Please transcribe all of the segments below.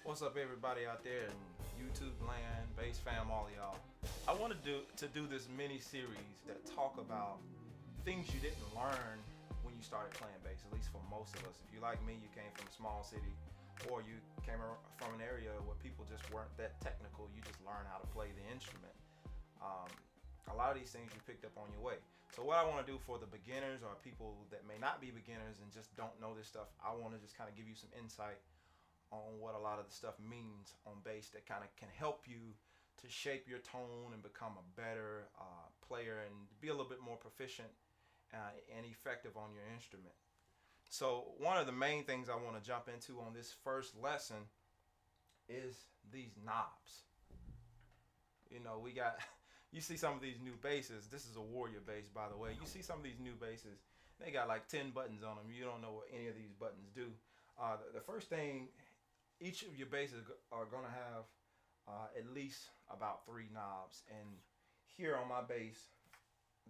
What's up, everybody out there in YouTube land, bass fam, all of y'all? I wanted to do this mini series that talk about things you didn't learn when you started playing bass. At least for most of us. If you like me, you came from a small city, or you came from an area where people just weren't that technical. You just learned how to play the instrument. Um, a lot of these things you picked up on your way. So what I want to do for the beginners or people that may not be beginners and just don't know this stuff, I want to just kind of give you some insight on what a lot of the stuff means on bass that kind of can help you to shape your tone and become a better player and be a little bit more proficient and effective on your instrument. So one of the main things I want to jump into on this first lesson is these knobs. You know, we got you see some of these new basses. This is a Warrior bass, by the way. You see some of these new basses, they got like 10 buttons on them. You don't know what any of these buttons do. The first thing, each of your basses are going to have at least about 3 knobs. And here on my bass,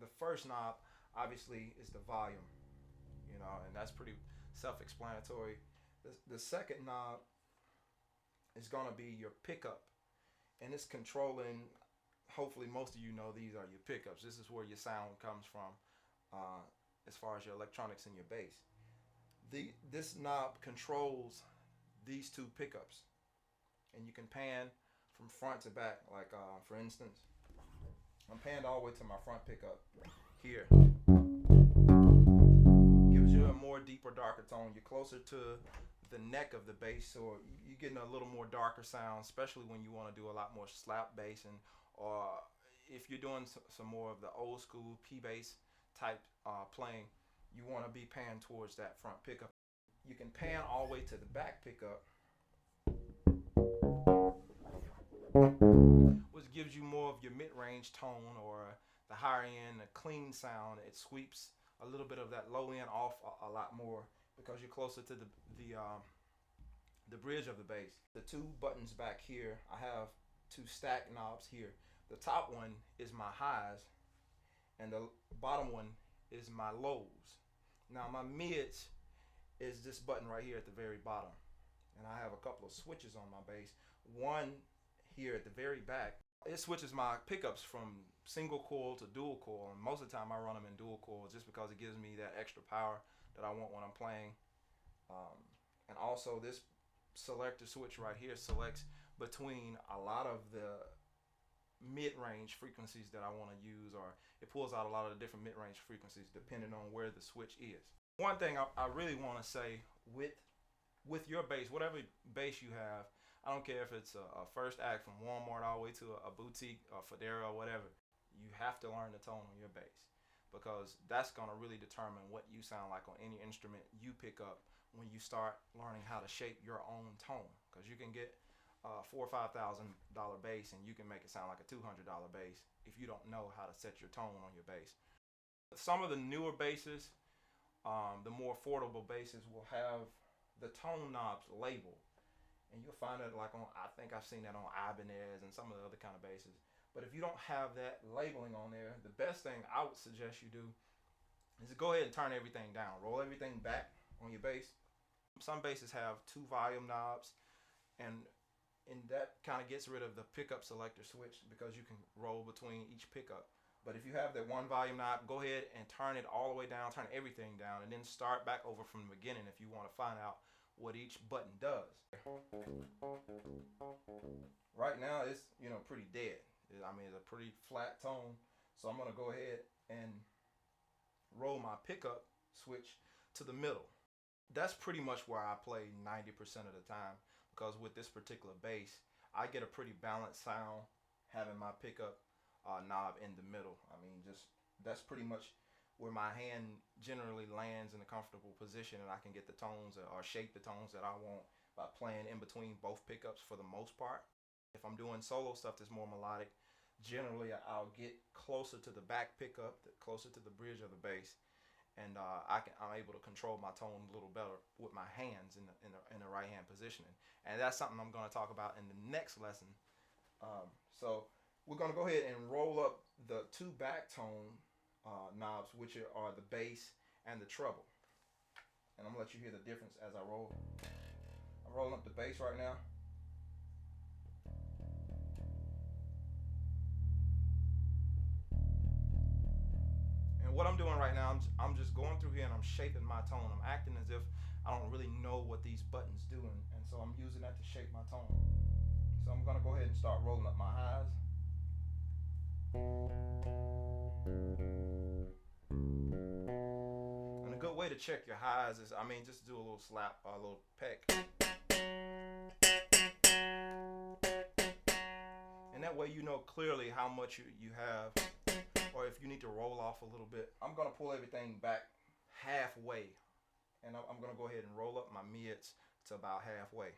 the first knob obviously is the volume, you know, and that's pretty self-explanatory. The second knob is going to be your pickup, and it's controlling. Hopefully most of you know these are your pickups. This is where your sound comes from as far as your electronics in your bass. This knob controls these 2 pickups, and you can pan from front to back. Like for instance, I'm panned all the way to my front pickup here. Gives you a more deeper, darker tone. You're closer to the neck of the bass, so you're getting a little more darker sound, especially when you want to do a lot more slap bass, and or if you're doing some more of the old school P bass type playing, you want to be panned towards that front pickup. You can pan all the way to the back pickup, which gives you more of your mid-range tone or the higher end, a clean sound. It sweeps a little bit of that low end off a lot more because you're closer to the bridge of the bass. The 2 buttons back here, I have 2 stack knobs here. The top one is my highs, and the bottom one is my lows. Now my mids is this button right here at the very bottom, and I have a couple of switches on my bass. One here at the very back, it switches my pickups from single coil to dual coil, and most of the time I run them in dual coil just because it gives me that extra power that I want when I'm playing. And also this selector switch right here selects between a lot of the mid-range frequencies that I want to use, or it pulls out a lot of the different mid-range frequencies depending on where the switch is. One thing I really want to say with your bass, whatever bass you have, I don't care if it's a first act from Walmart all the way to a boutique or Federa or whatever, you have to learn the tone on your bass, because that's going to really determine what you sound like on any instrument you pick up when you start learning how to shape your own tone. Because you can get $4,000 or $5,000 bass and you can make it sound like a $200 bass if you don't know how to set your tone on your bass. Some of the newer basses, the more affordable basses, will have the tone knobs labeled, and you'll find it like on, I think I've seen that on Ibanez and some of the other kind of basses. But if you don't have that labeling on there, the best thing I would suggest you do is to go ahead and turn everything down. Roll everything back on your bass. Some basses have 2 volume knobs, and that kind of gets rid of the pickup selector switch because you can roll between each pickup. But if you have that 1 volume knob, go ahead and turn it all the way down, turn everything down, and then start back over from the beginning if you want to find out what each button does. Right now it's, you know, pretty dead. I mean, it's a pretty flat tone. So I'm going to go ahead and roll my pickup switch to the middle. That's pretty much where I play 90% of the time, because with this particular bass, I get a pretty balanced sound having my pickup knob in the middle. I mean, just that's pretty much where my hand generally lands in a comfortable position, and I can get the tones or shape the tones that I want by playing in between both pickups for the most part. If I'm doing solo stuff that's more melodic, generally I'll get closer to the back pickup, closer to the bridge of the bass, and I'm able to control my tone a little better with my hands in the right hand positioning. And that's something I'm going to talk about in the next lesson. So we're going to go ahead and roll up the 2 back tone knobs, which are the bass and the treble. and I'm gonna let you hear the difference as I roll. I'm rolling up the bass right now. And what I'm doing right now, I'm just going through here and I'm shaping my tone. I'm acting as if I don't really know what these buttons do, and so I'm using that to shape my tone. So I'm gonna go ahead and start rolling up my highs. And a good way to check your highs is, just do a little slap or a little peck. And that way you know clearly how much you have, or if you need to roll off a little bit. I'm gonna pull everything back halfway, and I'm gonna go ahead and roll up my mids to about halfway.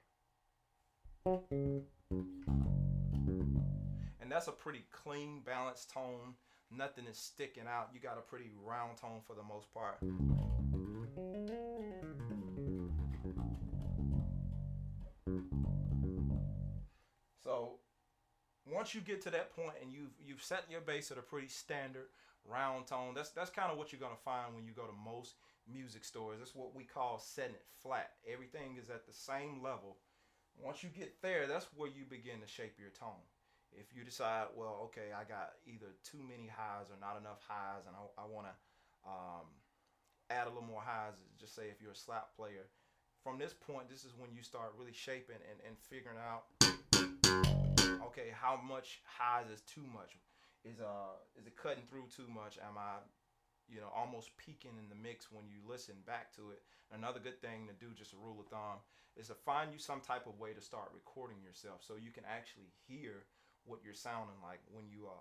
And that's a pretty clean, balanced tone. Nothing is sticking out. You got a pretty round tone for the most part. So once you get to that point and you've set your bass at a pretty standard round tone, that's kind of what you're gonna find when you go to most music stores. That's what we call setting it flat. Everything is at the same level. Once you get there, that's where you begin to shape your tone. If you decide, well, okay, I got either too many highs or not enough highs, and I want to add a little more highs, just say if you're a slap player, from this point, this is when you start really shaping and figuring out, okay, how much highs is too much? Is it cutting through too much? Am I almost peaking in the mix when you listen back to it? Another good thing to do, just a rule of thumb, is to find you some type of way to start recording yourself so you can actually hear what you're sounding like when you're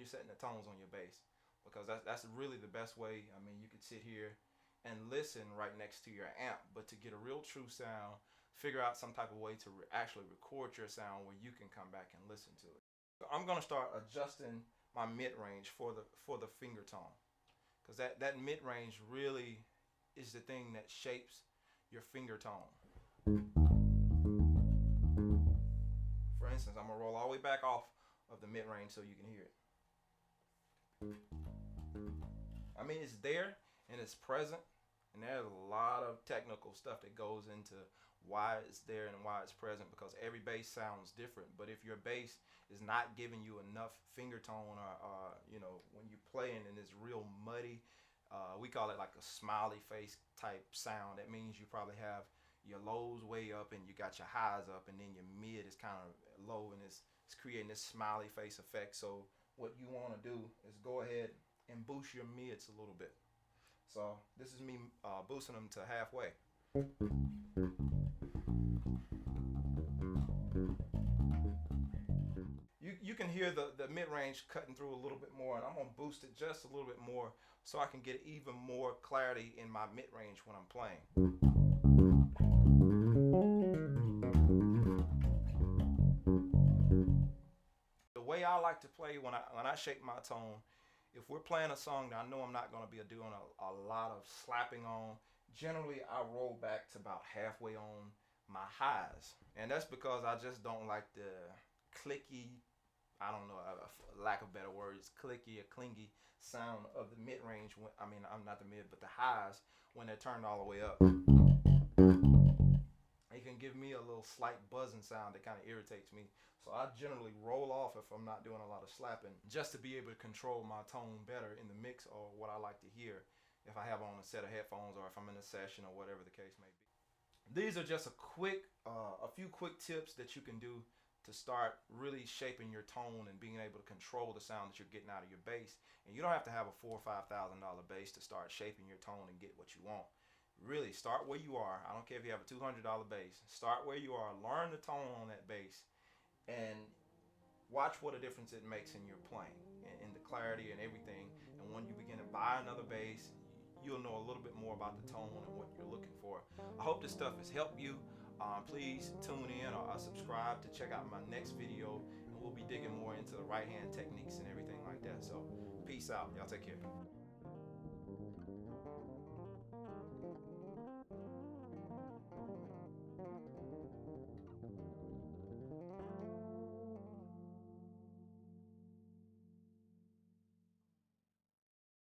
setting the tones on your bass, because that's really the best way. You could sit here and listen right next to your amp, but to get a real true sound, figure out some type of way to actually record your sound where you can come back and listen to it. So I'm gonna start adjusting my mid range for the finger tone, because that mid range really is the thing that shapes your finger tone. For instance, I'm gonna roll all the way back off of the mid range so you can hear it. It's there and it's present, and there's a lot of technical stuff that goes into why it's there and why it's present, because every bass sounds different. But if your bass is not giving you enough finger tone, or when you're playing and it's real muddy, we call it like a smiley face type sound. That means you probably have your lows way up and you got your highs up, and then your mid is kind of low, and it's creating this smiley face effect. So what you want to do is go ahead and boost your mids a little bit. So this is me boosting them to halfway. You can hear the mid-range cutting through a little bit more, and I'm going to boost it just a little bit more so I can get even more clarity in my mid-range when I'm playing. The way I like to play when I shape my tone, if we're playing a song that I know I'm not going to be doing a lot of slapping on, generally I roll back to about halfway on my highs. And that's because I just don't like the clicky, I don't know, lack of better words, clicky or clingy sound of the mid-range. I'm not the mid, but the highs when they're turned all the way up. It can give me a little slight buzzing sound that kind of irritates me. So I generally roll off if I'm not doing a lot of slapping, just to be able to control my tone better in the mix, or what I like to hear if I have on a set of headphones, or if I'm in a session, or whatever the case may be. These are just a few quick tips that you can do to start really shaping your tone and being able to control the sound that you're getting out of your bass. And you don't have to have a $4,000 or $5,000 bass to start shaping your tone and get what you want. Really, start where you are. I don't care if you have a $200 bass. Start where you are. Learn the tone on that bass, and watch what a difference it makes in your playing, in the clarity and everything. And when you begin to buy another bass, you'll know a little bit more about the tone and what you're looking for. I hope this stuff has helped you. Please tune in or subscribe to check out my next video, and we'll be digging more into the right hand techniques and everything like that. So peace out. Y'all take care.